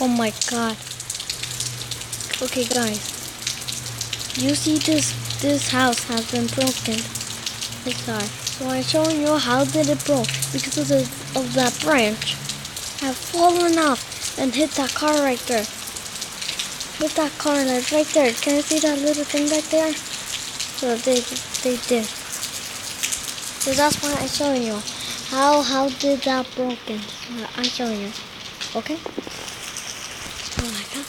Oh my god. Okay guys, you see this house has been broken. Sorry. So I'm showing you how did it broke because of that branch have fallen off and hit that car right there. Hit that car like right there. Can you see that little thing right there? So they did. So that's why I'm showing you how did that broken. I'm showing you. Okay? Oh my god.